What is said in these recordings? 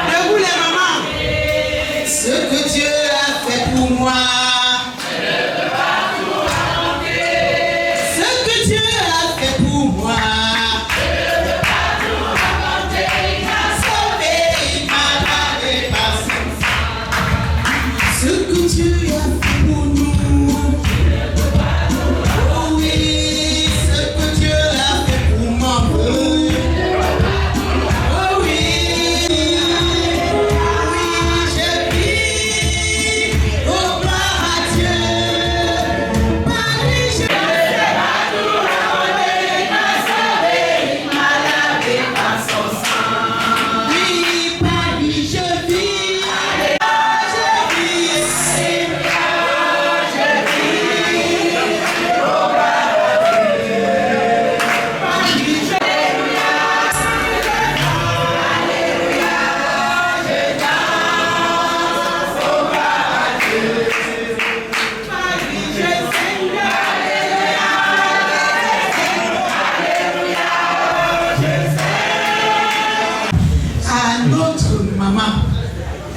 Debout les mamans. Ce que Dieu a fait pour moi. Ce que Dieu a fait pour moi. Sauvé, il m'a lavé par son sang. Ce que Dieu a fait pour nous. Oh oui, ce que Dieu a fait pour moi.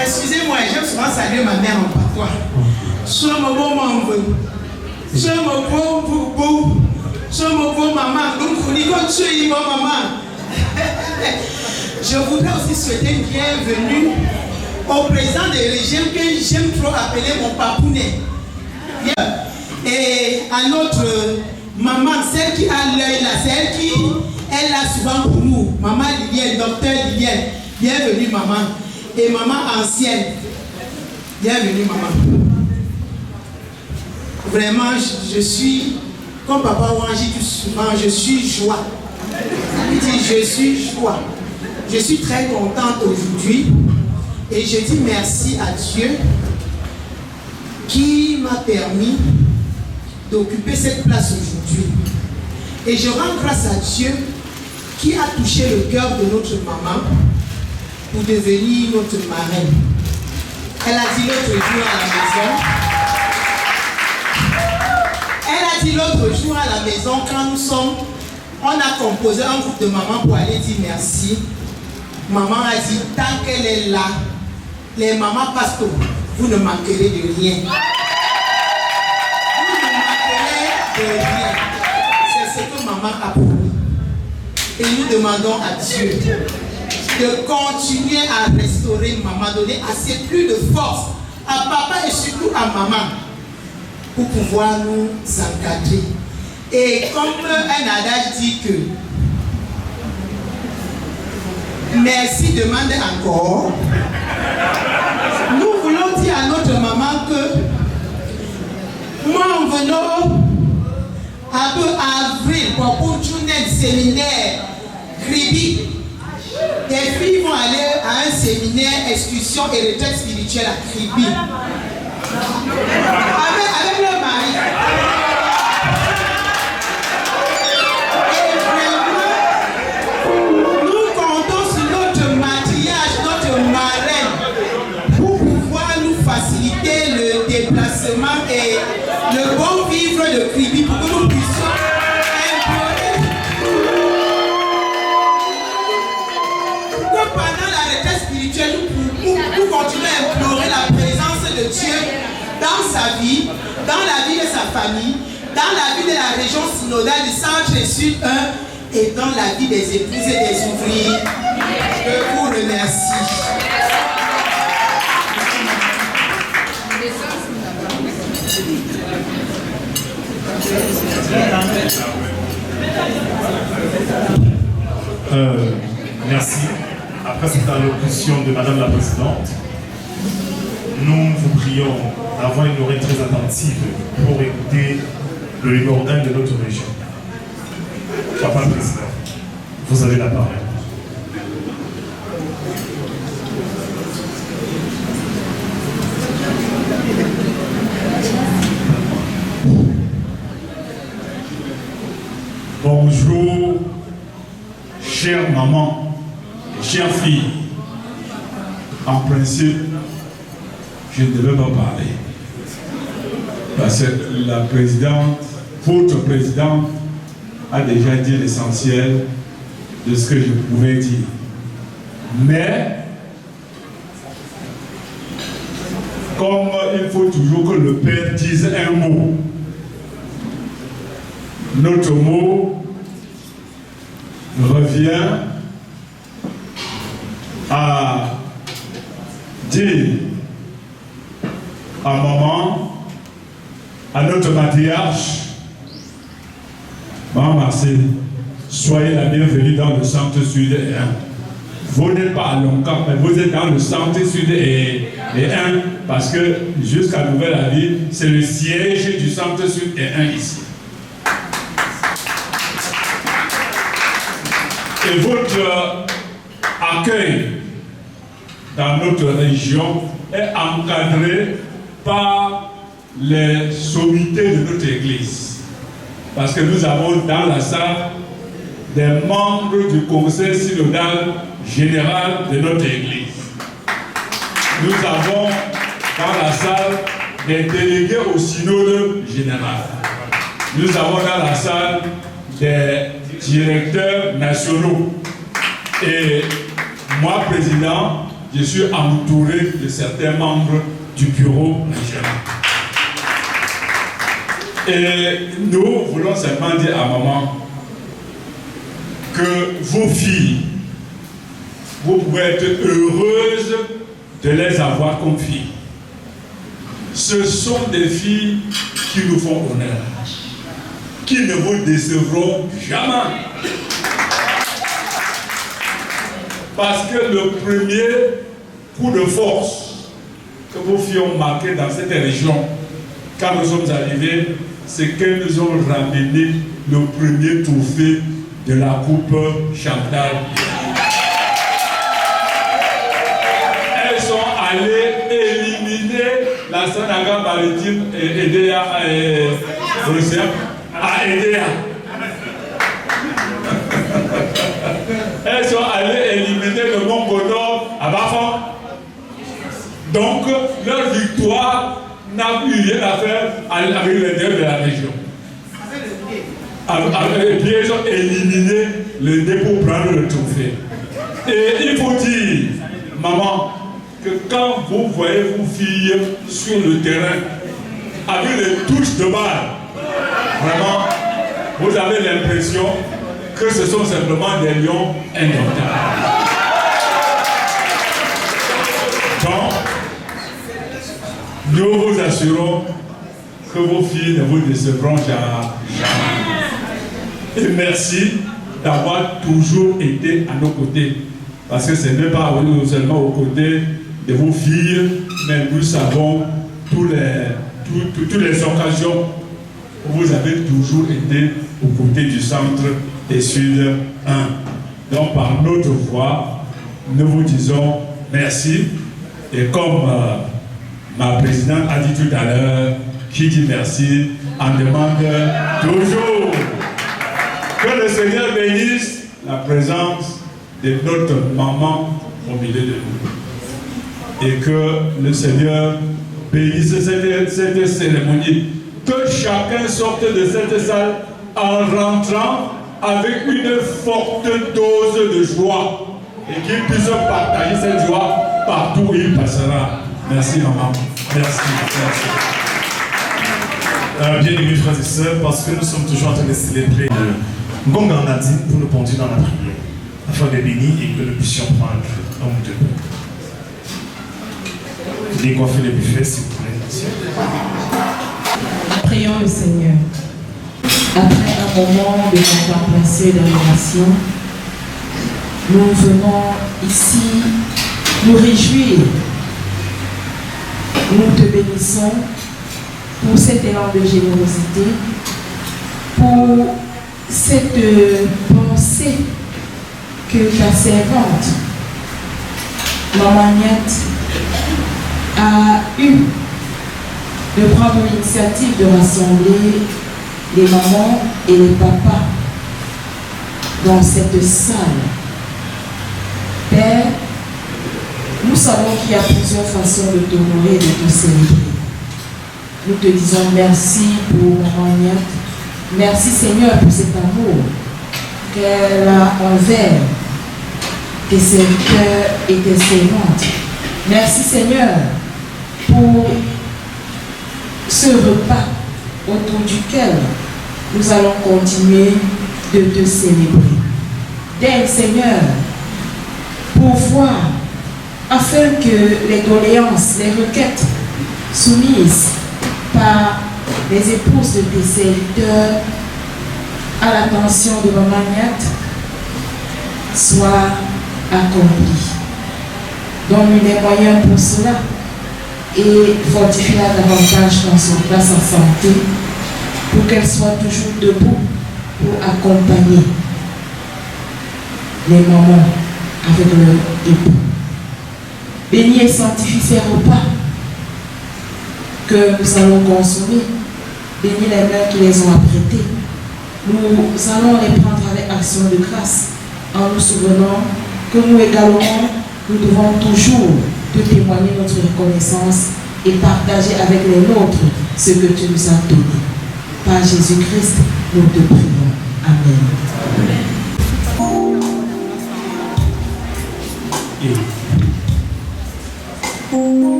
Excusez-moi, j'aime souvent saluer ma mère en patois. Je me bon maman, je me bon boubou, je me bon maman. Donc, on y va tuer maman. Je voudrais aussi souhaiter une bienvenue au président de régime que j'aime trop appeler mon papounet. Et à notre maman, celle qui a l'œil là, celle qui est là souvent pour nous. Maman Lilienne, docteur Lilienne, bienvenue maman. Et maman ancienne, bienvenue maman. Vraiment, je suis, comme papa Wanji dit souvent, je suis joie. Il dit, je suis joie. Je suis très contente aujourd'hui et je dis merci à Dieu qui m'a permis d'occuper cette place aujourd'hui. Et je rends grâce à Dieu qui a touché le cœur de notre maman pour devenir notre marraine. Elle a dit l'autre jour à la maison, quand nous sommes, on a composé un groupe de mamans pour aller dire merci. Maman a dit, tant qu'elle est là, les mamans pastorales, vous ne manquerez de rien. Vous ne manquerez de rien. C'est ce que maman a promis. Et nous demandons à Dieu de continuer à restaurer maman, donner assez plus de force à papa et surtout à maman pour pouvoir nous encadrer. Et comme un adage dit que merci demande encore, nous voulons dire à notre maman que moi en venant un peu avril pour une journée de séminaire Kribi. Des filles vont aller à un séminaire excursion et retraite spirituelle à Kribi. Avec leur mari. Et vraiment, nous comptons sur notre maquillage, notre marraine, pour pouvoir nous faciliter le déplacement et le bon vivre de Kribi pour que nous puissions implorer. Pendant la retraite spirituelle, nous continuons à implorer la présence de Dieu dans sa vie, dans la vie de sa famille, dans la vie de la région synodale du Centre et Sud 1 et dans la vie des épouses et des ouvriers. Je vous remercie. Merci. Après cette allocution de Madame la Présidente, nous vous prions d'avoir une oreille très attentive pour écouter le libéral de notre région. Papa le Président, vous avez la parole. Bonjour, chère maman. Chère fille, en principe, je ne devais pas parler. Parce que la présidente, votre présidente, a déjà dit l'essentiel de ce que je pouvais dire. Mais, comme il faut toujours que le Père dise un mot, notre mot revient à dire à maman, à notre matriarche, Maman Marcel, soyez la bienvenue dans le centre sud et 1. Vous n'êtes pas à Longueuil, mais vous êtes dans le centre sud et 1 parce que jusqu'à Nouvelle Avis, c'est le siège du centre sud et 1 ici. Et votre accueil dans notre région est encadré par les sommités de notre église. Parce que nous avons dans la salle des membres du conseil synodal général de notre église. Nous avons dans la salle des délégués au synode général. Nous avons dans la salle des directeurs nationaux. Et moi, président, je suis entouré de certains membres du bureau régional. Et nous voulons seulement dire à maman que vos filles, vous pouvez être heureuses de les avoir comme filles. Ce sont des filles qui nous font honneur, qui ne vous décevront jamais. Parce que le premier coup de force que vos filles ont marqué dans cette région, quand nous sommes arrivés, c'est qu'elles nous ont ramené le premier trophée de la Coupe Chantal. Elles sont allées éliminer la Sanaga maritime et Edea à Edea. Elles sont allées éliminer le Mont Godor à Bafan. Donc, leur victoire n'a plus rien à faire avec les deux de la région. Et puis, ils ont éliminé le dé pour prendre le trophée. Et il faut dire, maman, que quand vous voyez vos filles sur le terrain, avec les touches de balle, vraiment, vous avez l'impression que ce sont simplement des lions indomptables. Donc, nous vous assurons que vos filles ne vous décevront jamais. Et merci d'avoir toujours été à nos côtés. Parce que ce n'est pas seulement aux côtés de vos filles, mais nous savons toutes les occasions où vous avez toujours été aux côtés du centre et Sud 1. Donc par notre voix, nous vous disons merci. Et comme ma présidente a dit tout à l'heure, qui dit merci en demande toujours. Que le Seigneur bénisse la présence de notre maman au milieu de nous. Et que le Seigneur bénisse cette cérémonie. Que chacun sorte de cette salle en rentrant avec une forte dose de joie. Et qu'il puisse partager cette joie partout où il passera. Merci maman. Merci. Bien-aimés frères et sœurs, parce que nous sommes toujours en train de célébrer Ngonga Nadine pour nous conduire dans la prière, afin de bénir et que nous puissions prendre un ou deux. Décoiffez le buffet, s'il vous plaît. Prions le Seigneur. Après un moment de contemplation et d'adoration, nous venons ici nous réjouir. Nous te bénissons pour cet élan de générosité, pour cette pensée que ta servante, Maman Niat, a eu de prendre l'initiative de rassembler les mamans et les papas dans cette salle. Père, nous savons qu'il y a plusieurs façons de t'honorer et de te célébrer. Nous te disons merci pour Maman Niat. Merci Seigneur pour cet amour qu'elle a envers tes serviteurs et tes servantes. Merci Seigneur pour ce repas autour duquel nous allons continuer de te célébrer. D'aide Seigneur pour voir afin que les doléances, les requêtes soumises par les épouses de tes serviteurs à l'attention de Maman Agnate soient accomplies. Donne-nous les moyens pour cela et fortifie-la davantage dans son place en santé pour qu'elle soit toujours debout pour accompagner les mamans avec leur époux. Bénis et sanctifie ces repas que nous allons consommer. Bénis les mains qui les ont apprêtés. Nous allons les prendre avec action de grâce en nous souvenant que nous également, nous devons toujours te témoigner notre reconnaissance et partager avec les nôtres ce que tu nous as donné. Par Jésus-Christ, nous te prions. Amen.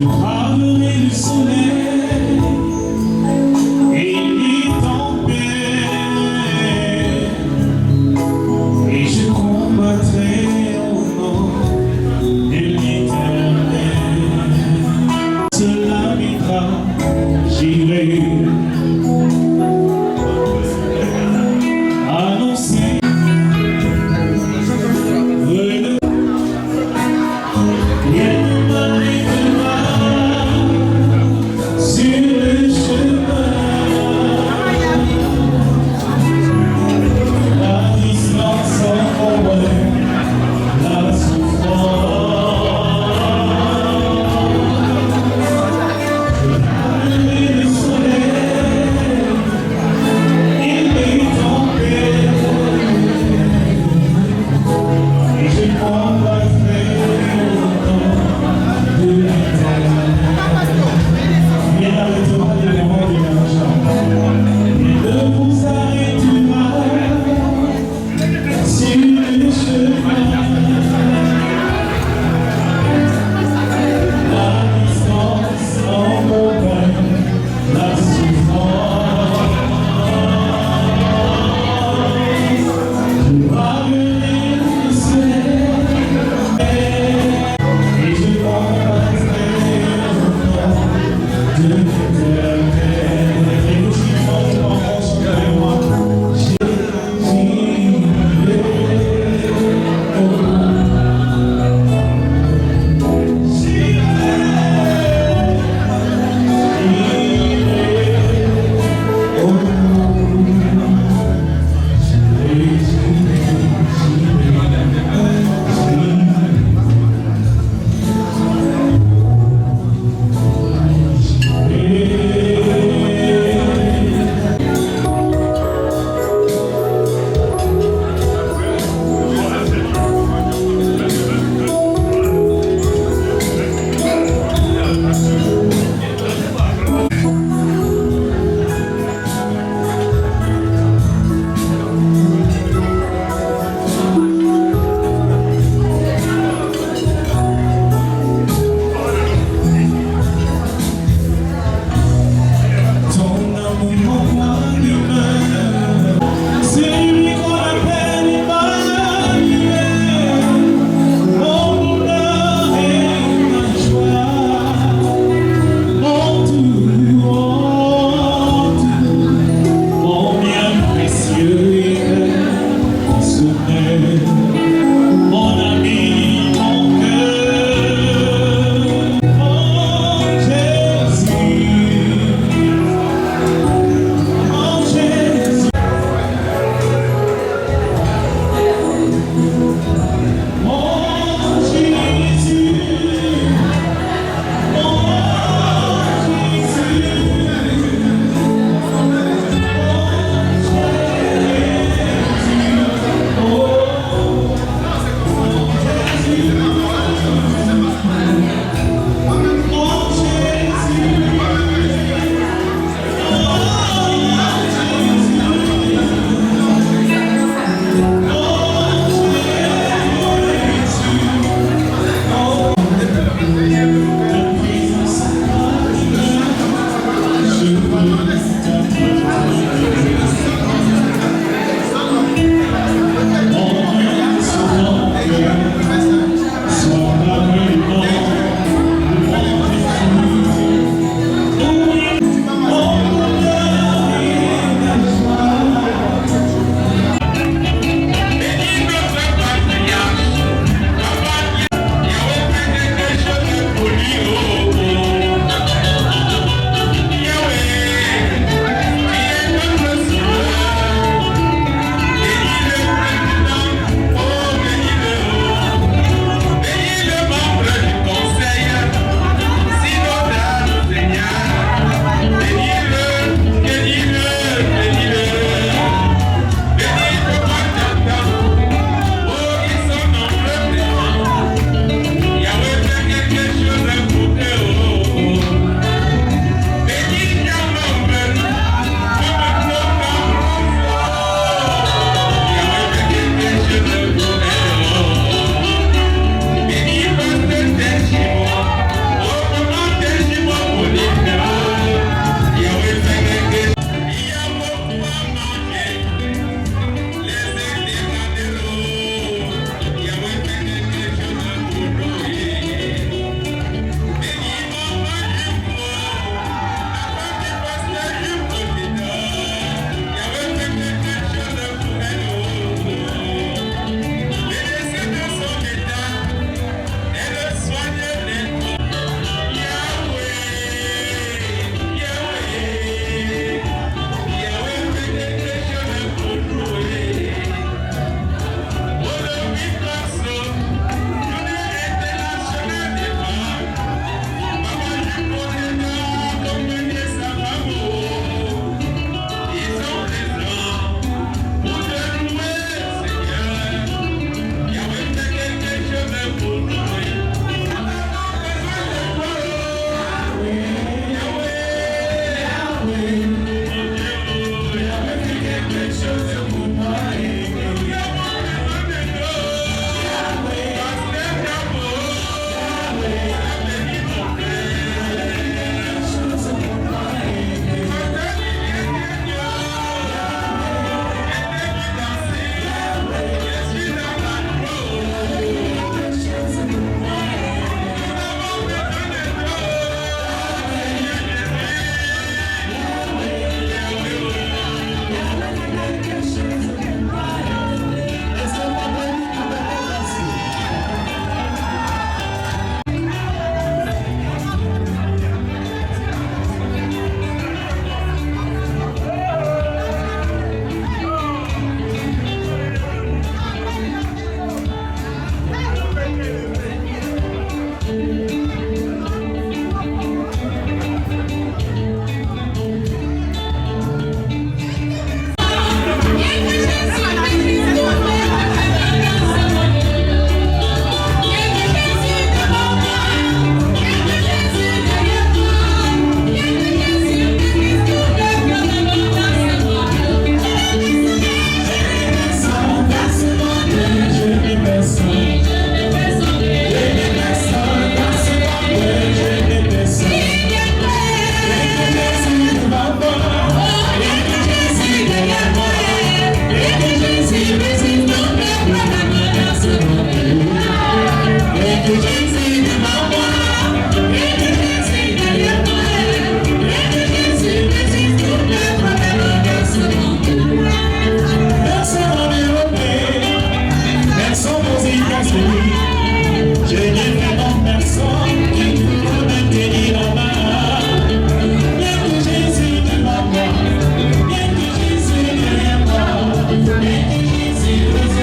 Ramener le soleil et il tomber, et je combattrai au nom de l'Éternel. Cela viendra, j'irai annoncer.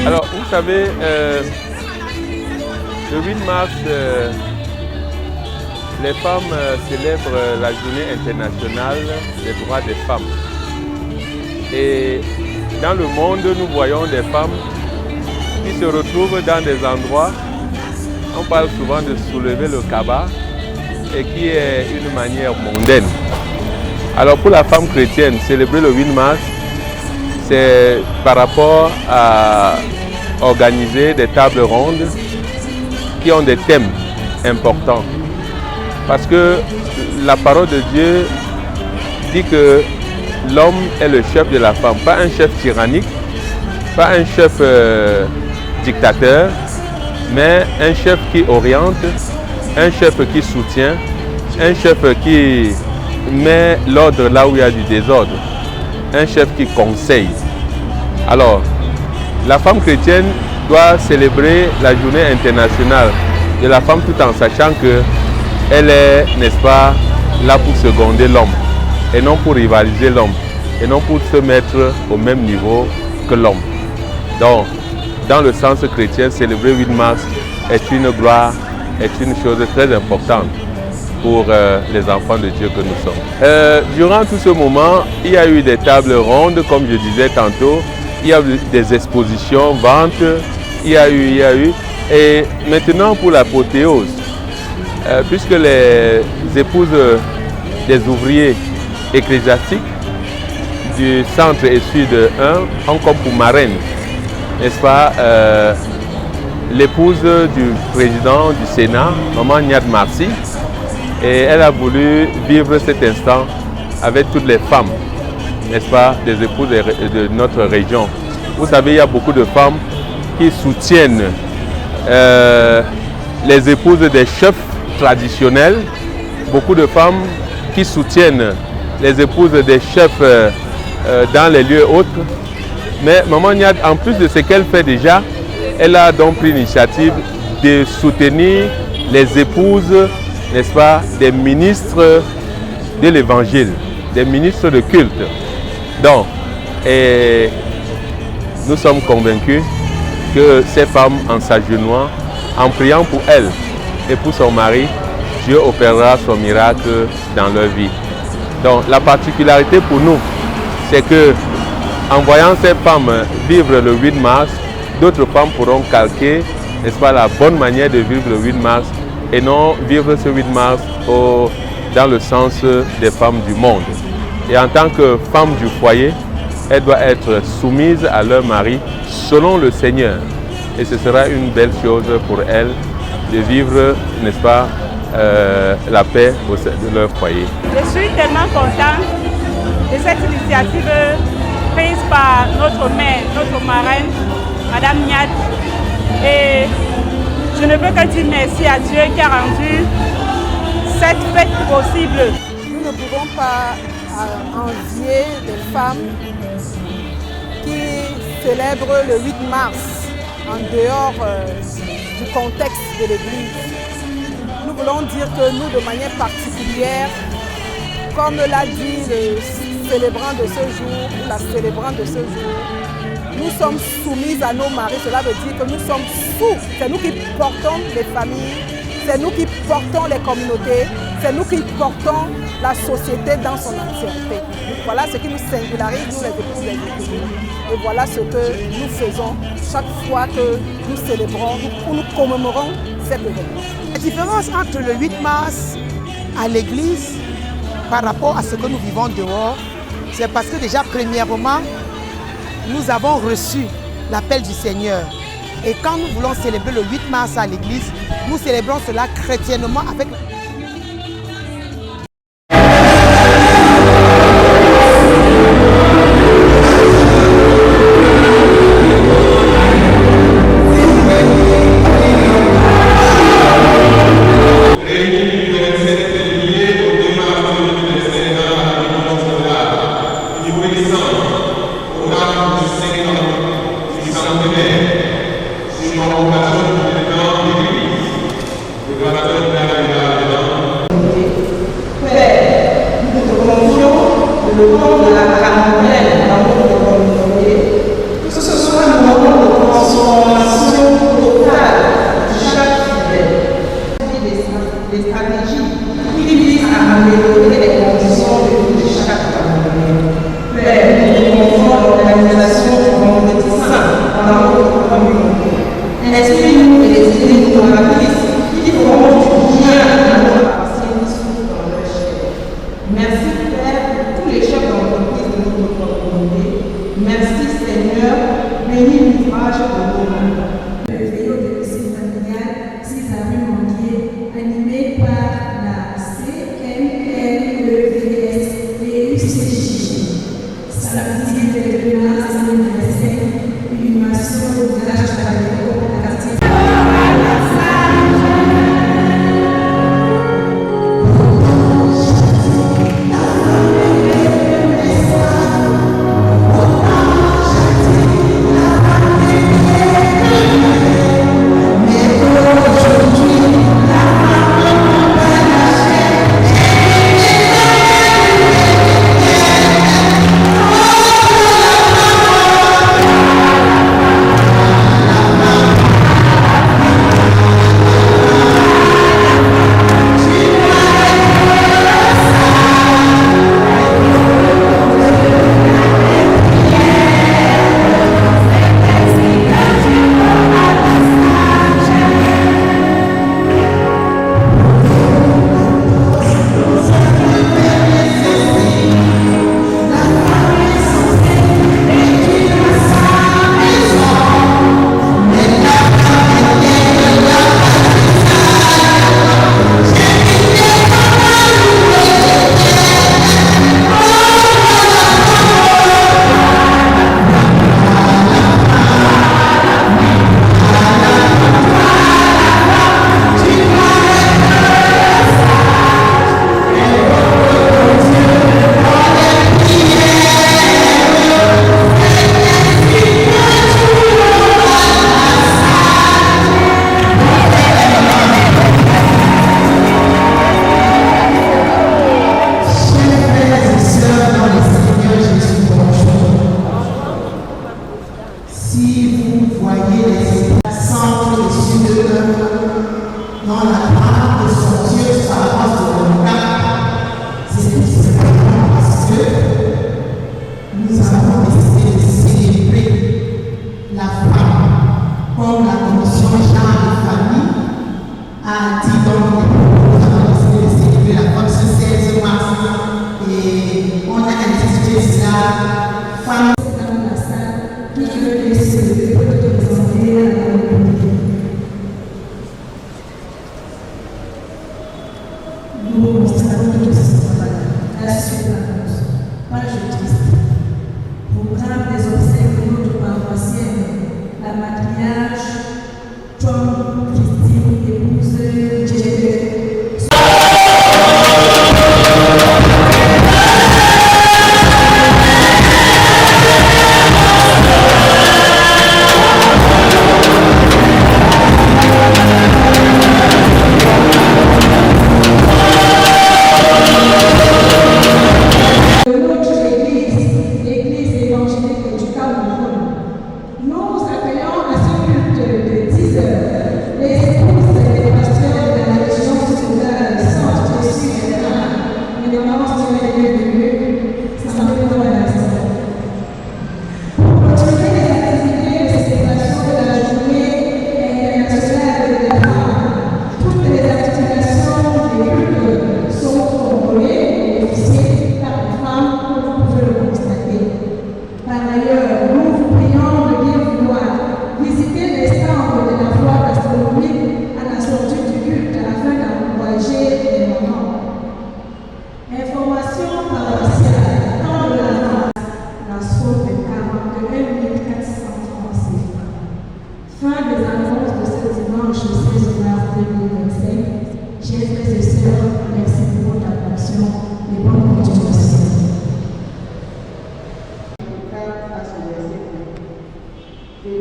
Alors, vous savez, le 8 mars, les femmes célèbrent la journée internationale des droits des femmes. Et dans le monde, nous voyons des femmes qui se retrouvent dans des endroits, on parle souvent de soulever le cabas, et qui est une manière mondaine. Alors pour la femme chrétienne, célébrer le 8 mars, c'est par rapport à organiser des tables rondes qui ont des thèmes importants. Parce que la parole de Dieu dit que l'homme est le chef de la femme, pas un chef tyrannique, pas un chef dictateur, mais un chef qui oriente, un chef qui soutient, un chef qui met l'ordre là où il y a du désordre, un chef qui conseille. Alors, la femme chrétienne doit célébrer la journée internationale de la femme tout en sachant qu'elle est, n'est-ce pas, là pour seconder l'homme et non pour rivaliser l'homme et non pour se mettre au même niveau que l'homme. Donc, dans le sens chrétien, célébrer 8 mars est une gloire, est une chose très importante pour les enfants de Dieu que nous sommes. Durant tout ce moment, il y a eu des tables rondes, comme je disais tantôt, il y a eu des expositions, ventes, il y a eu. Et maintenant pour l'apothéose, puisque les épouses des ouvriers ecclésiastiques du centre et sud 1 ont comme pour marraine, n'est-ce pas, l'épouse du président du Sénat, Maman Niad Marcy, et elle a voulu vivre cet instant avec toutes les femmes, n'est-ce pas, des épouses de notre région. Vous savez, il y a beaucoup de femmes qui soutiennent les épouses des chefs traditionnels, beaucoup de femmes qui soutiennent les épouses des chefs dans les lieux autres. Mais Maman Niad, en plus de ce qu'elle fait déjà, elle a donc pris l'initiative de soutenir les épouses, n'est-ce pas, des ministres de l'Évangile, des ministres de culte. Donc, et nous sommes convaincus que ces femmes, en s'agenouillant, en priant pour elles et pour son mari, Dieu opérera son miracle dans leur vie. Donc, la particularité pour nous, c'est que en voyant ces femmes vivre le 8 mars, d'autres femmes pourront calquer, n'est-ce pas, la bonne manière de vivre le 8 mars et non vivre ce 8 mars dans le sens des femmes du monde. Et en tant que femme du foyer, elles doivent être soumises à leur mari selon le Seigneur. Et ce sera une belle chose pour elles de vivre, n'est-ce pas, la paix au sein de leur foyer. Je suis tellement contente de cette initiative prise par notre mère, notre marraine, Madame Niad. Et je ne peux que dire merci à Dieu qui a rendu cette fête possible. Nous ne pouvons pas envier les femmes qui célèbrent le 8 mars en dehors du contexte de l'Église. Nous voulons dire que nous, de manière particulière, comme l'a dit le célébrant de ce jour, ou la célébrante de ce jour, nous sommes soumises à nos maris. Cela veut dire que nous sommes sous. C'est nous qui portons les familles, c'est nous qui portons les communautés, c'est nous qui portons la société dans son entièreté. Voilà ce qui nous singularise, nous les épouses des églises. Et voilà ce que nous faisons chaque fois que nous célébrons ou nous commémorons cet événement. La différence entre le 8 mars à l'église par rapport à ce que nous vivons dehors, c'est parce que déjà, premièrement, nous avons reçu l'appel du Seigneur. Et quand nous voulons célébrer le 8 mars à l'église, nous célébrons cela chrétiennement avec C'est une convocation du président de l'Église, le graveur de la Père, nous te confions le temps de la quarantaine dans notre communauté, que ce soit un moment de transformation totale de chaque fidèle, des stratégies qui visent à améliorer les conditions de vie de chaque famille. Père, nous te confions l'organisation du vendredi saint dans notre communauté. Inspire-nous et les idées novatrices qui feront du bien à notre ancienne souffle dans leur chair. Merci Père pour tous les chefs d'entreprise de notre communauté. Merci Seigneur, bénis l'ouvrage de nos mains. Le vélo de réussite familiale, 6 avril Mandier, animé par la CMLEVS et UCJ. Samedi 22 mars 2025, inhumation au village de la quartier.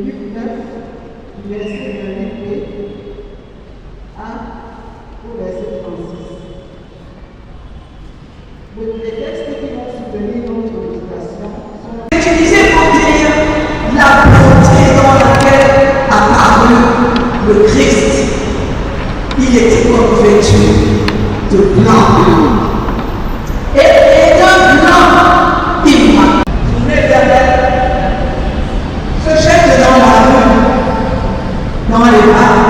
Luc 9, du verset 28b au verset 36. Les textes qui vont soutenir notre méditation sont utilisés pour dire la volonté dans laquelle a paru le Christ. Il était revêtu de blanc. Et d'un blanc immaculé. Journée dernière, se jette dans la rue, dans les bars.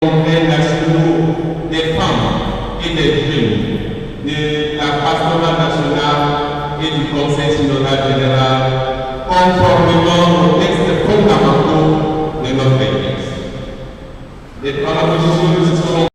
Congrès nationaux des femmes et des jeunes, de la pastorale nationale et du Conseil synodal général, conformément aux textes fondamentaux de notre Église. Les propositions seront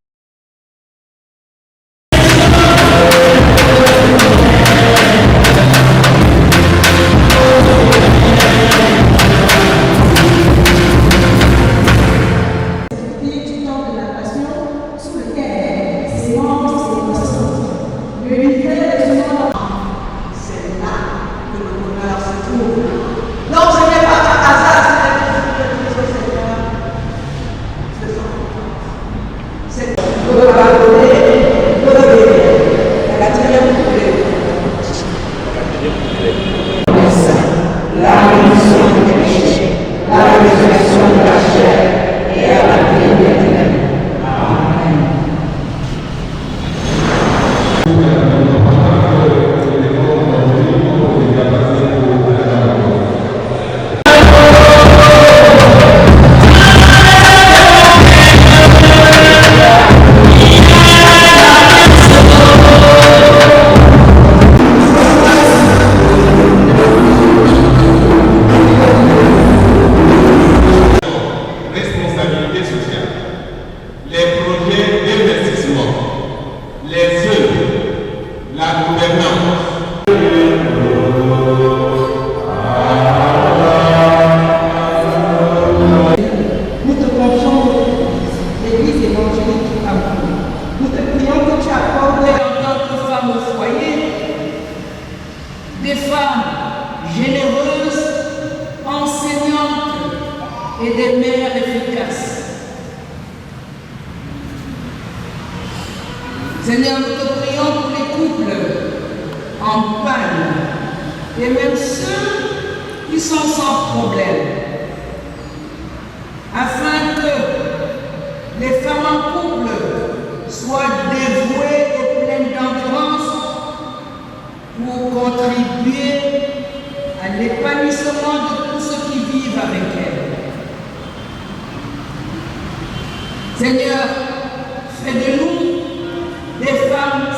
Seigneur, nous te prions pour les couples en panne et même ceux qui sont sans problème, afin que les femmes en couple soient dévouées et pleines d'endurance pour contribuer à l'épanouissement de tous ceux qui vivent avec elles. Seigneur, fais de nous des femmes